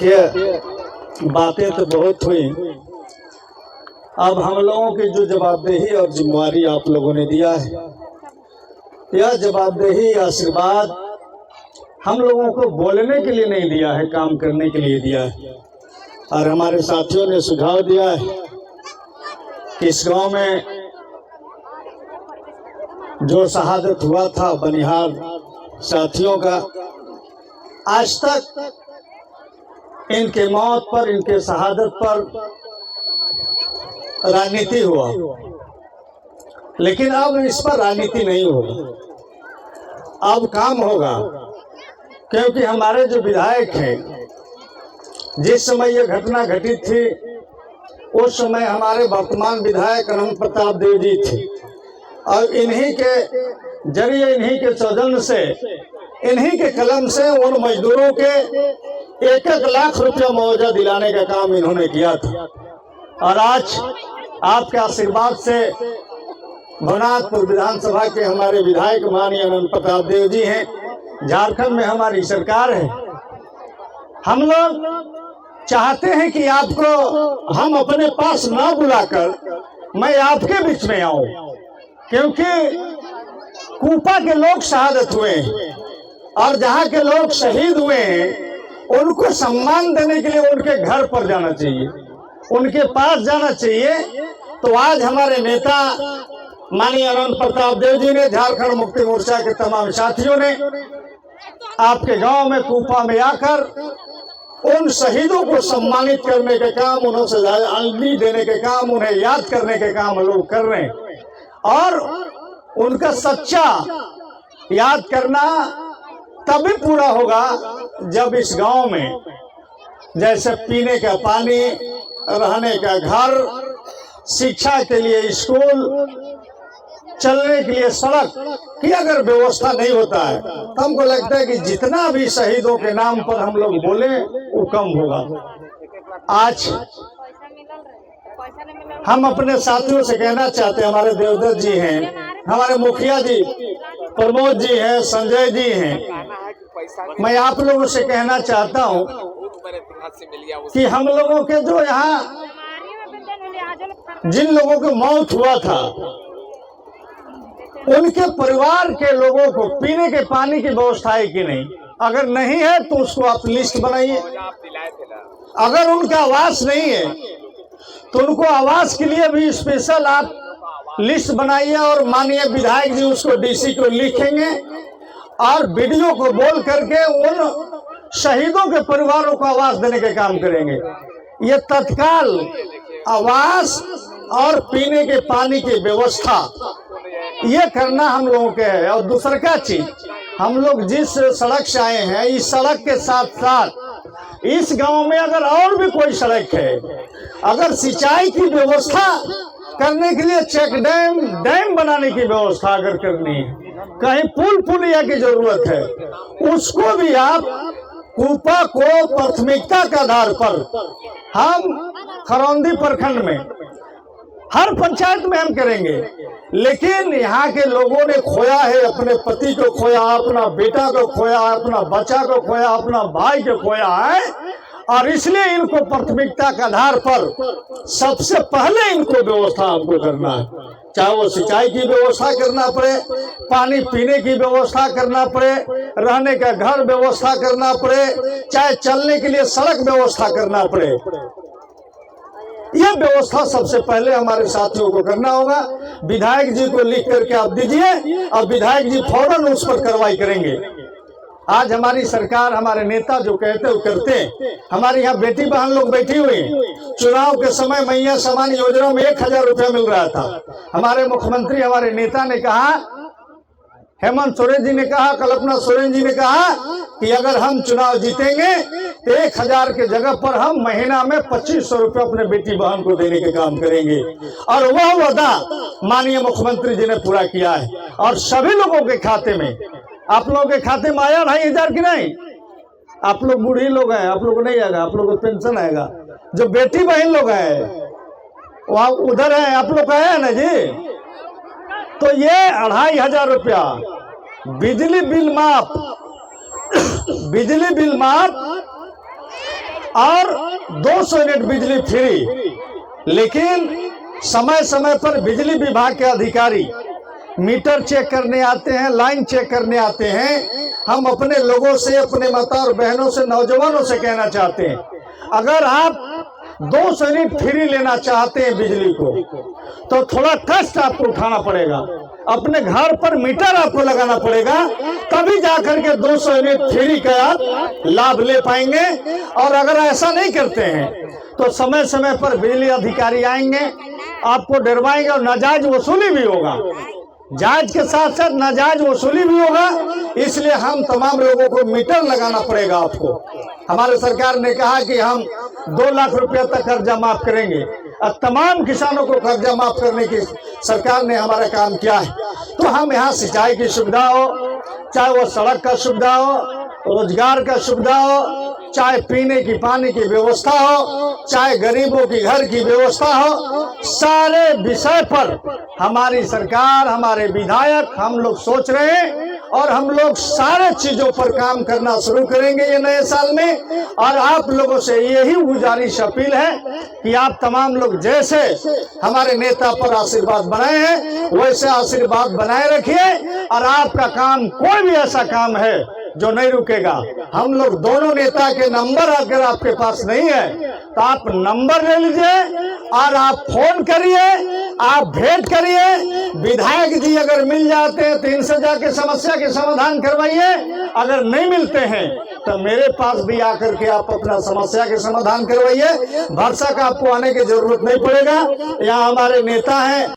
देखिए, बातें तो बहुत हुई। अब हम लोगों की जो जवाबदेही और जिम्मेवारी आप लोगों ने दिया है, यह जवाबदेही आशीर्वाद हम लोगों को बोलने के लिए नहीं दिया है, काम करने के लिए दिया है। और हमारे साथियों ने सुझाव दिया है कि इस गांव में जो शहादत हुआ था बनिहार साथियों का, आज तक इनके मौत पर, इनके शहादत पर राजनीति हुआ, लेकिन अब इस पर राजनीति नहीं होगी, अब काम होगा। क्योंकि हमारे जो विधायक हैं, जिस समय ये घटना घटित थी उस समय हमारे वर्तमान विधायक अनंत प्रताप देव जी थे, और इन्हीं के जरिए, इन्हीं के सौजन्य से, इन्हीं के कलम से उन मजदूरों के 1-1 लाख रुपया मुआवजा दिलाने का काम इन्होंने किया था। और आज आपके आशीर्वाद से भवनाथपुर विधानसभा के हमारे विधायक माननीय अनंत प्रताप देव जी हैं, झारखंड में हमारी सरकार है। हम लोग चाहते हैं कि आपको हम अपने पास ना बुलाकर मैं आपके बीच में आऊं, क्योंकि कूपा के लोग शहादत हुए हैं और जहां के लोग शहीद हुए हैं उनको सम्मान देने के लिए उनके घर पर जाना चाहिए, उनके पास जाना चाहिए। तो आज हमारे नेता माननीय अनंत प्रताप देव जी ने, झारखंड मुक्ति मोर्चा के तमाम साथियों ने आपके गांव में, कूपा में आकर उन शहीदों को सम्मानित करने के काम, उन्हें श्रद्धांजलि देने के काम, उन्हें याद करने के काम लोग कर रहे हैं। और उनका सच्चा याद करना तभी पूरा होगा जब इस गांव में जैसे पीने का पानी, रहने का घर, शिक्षा के लिए स्कूल, चलने के लिए सड़क की अगर व्यवस्था नहीं होता है तो हमको लगता है कि जितना भी शहीदों के नाम पर हम लोग बोले वो कम होगा। आज हम अपने साथियों से कहना चाहते हैं, हमारे देवदत्त जी हैं, हमारे मुखिया जी प्रमोद जी हैं, संजय जी हैं, मैं आप लोगों से कहना चाहता हूं कि हम लोगों के जो यहाँ जिन लोगों की मौत हुआ था उनके परिवार के लोगों को पीने के पानी की व्यवस्था है कि नहीं, अगर नहीं है तो उसको आप लिस्ट बनाइए। अगर उनका आवास नहीं है तो उनको आवास के लिए भी स्पेशल आप लिस्ट बनाइए, और माननीय विधायक जी उसको डीसी को लिखेंगे और वीडियो को बोल करके उन शहीदों के परिवारों को आवास देने के काम करेंगे। ये तत्काल आवास और पीने के पानी की व्यवस्था ये करना हम लोगों के है। और दूसरा क्या चीज, हम लोग जिस सड़क से आए हैं, इस सड़क के साथ साथ इस गांव में अगर और भी कोई सड़क है, अगर सिंचाई की व्यवस्था करने के लिए चेक डैम बनाने की व्यवस्था अगर करनी है, कहीं पुल पुलिया की जरूरत है, उसको भी आप कूपा को प्राथमिकता के आधार पर हम खरौंदी प्रखंड में हर पंचायत में हम करेंगे। लेकिन यहाँ के लोगों ने खोया है, अपने पति को खोया, अपना बेटा को खोया, अपना बच्चा को खोया, अपना भाई को खोया है, और इसलिए इनको प्राथमिकता के आधार पर सबसे पहले इनको व्यवस्था हमको करना है। चाहे वो सिंचाई की व्यवस्था करना पड़े, पानी पीने की व्यवस्था करना पड़े, रहने का घर व्यवस्था करना पड़े, चाहे चलने के लिए सड़क व्यवस्था करना पड़े, यह व्यवस्था सबसे पहले हमारे साथियों को करना होगा। विधायक जी को लिख करके आप दीजिए और विधायक जी फौरन उस पर कार्रवाई करेंगे। आज हमारी सरकार, हमारे नेता जो कहते वो करते। हमारे यहाँ बेटी बहन लोग बैठी हुई, चुनाव के समय मैया समान योजना में 1000 रुपया मिल रहा था। हमारे मुख्यमंत्री, हमारे नेता ने कहा, हेमंत सोरेन जी ने कहा, कल्पना सोरेन जी ने कहा कि अगर हम चुनाव जीतेंगे तो 1000 के जगह पर हम महीना में 2500 रुपये अपने बेटी बहन को देने के काम करेंगे। और वह वादा माननीय मुख्यमंत्री जी ने पूरा किया है। और सभी लोगों के खाते में, आप लोगों के खाते में आया 2500 की नहीं? आप लोग बूढ़ी लोग हैं, आप लोग को नहीं आएगा, आप लोग को पेंशन आएगा। जो बेटी बहन लोग हैं वहाँ उधर है, आप लोग का है ना जी। तो ये 2500 रुपया बिजली बिल माफ और 200 यूनिट बिजली फ्री। लेकिन समय समय पर बिजली विभाग के अधिकारी मीटर चेक करने आते हैं, लाइन चेक करने आते हैं। हम अपने लोगों से, अपने माता और बहनों से, नौजवानों से कहना चाहते हैं, अगर आप 200 यूनिट फ्री लेना चाहते हैं बिजली को, तो थोड़ा कष्ट आपको उठाना पड़ेगा, अपने घर पर मीटर आपको लगाना पड़ेगा, तभी जाकर के 200 यूनिट फ्री का आप लाभ ले पाएंगे। और अगर ऐसा नहीं करते हैं तो समय समय पर बिजली अधिकारी आएंगे, आपको डरवाएंगे और नाजायज वसूली भी होगा, जायज के साथ साथ नाजायज वसूली भी होगा। इसलिए हम तमाम लोगों को मीटर लगाना पड़ेगा आपको। हमारे सरकार ने कहा कि हम 2 लाख रुपया तक कर्जा माफ करेंगे और तमाम किसानों को कर्जा माफ करने की सरकार ने हमारा काम किया है। तो हम यहाँ सिंचाई की सुविधा हो, चाहे वो सड़क का सुविधा हो, रोजगार का सुविधा हो, चाहे पीने की पानी की व्यवस्था हो, चाहे गरीबों की घर की व्यवस्था हो, सारे विषय पर हमारी सरकार, हमारे विधायक, हम लोग सोच रहे हैं और हम लोग सारे चीजों पर काम करना शुरू करेंगे ये नए साल में। और आप लोगों से यही गुजारिश अपील है कि आप तमाम लोग जैसे हमारे नेता पर आशीर्वाद बनाए हैं वैसे आशीर्वाद बनाए रखिए। और आपका काम, कोई भी ऐसा काम है जो नहीं रुकेगा, हम लोग दोनों नेता के नंबर अगर आपके पास नहीं है तो आप नंबर ले लीजिए और आप फोन करिए, आप भेंट करिए। विधायक जी अगर मिल जाते हैं तो इनसे जाके समस्या के समाधान करवाइए, अगर नहीं मिलते हैं तो मेरे पास भी आकर के आप अपना समस्या के समाधान करवाइए। भरसक आपको आने की जरूरत नहीं पड़ेगा, यहाँ हमारे नेता हैं।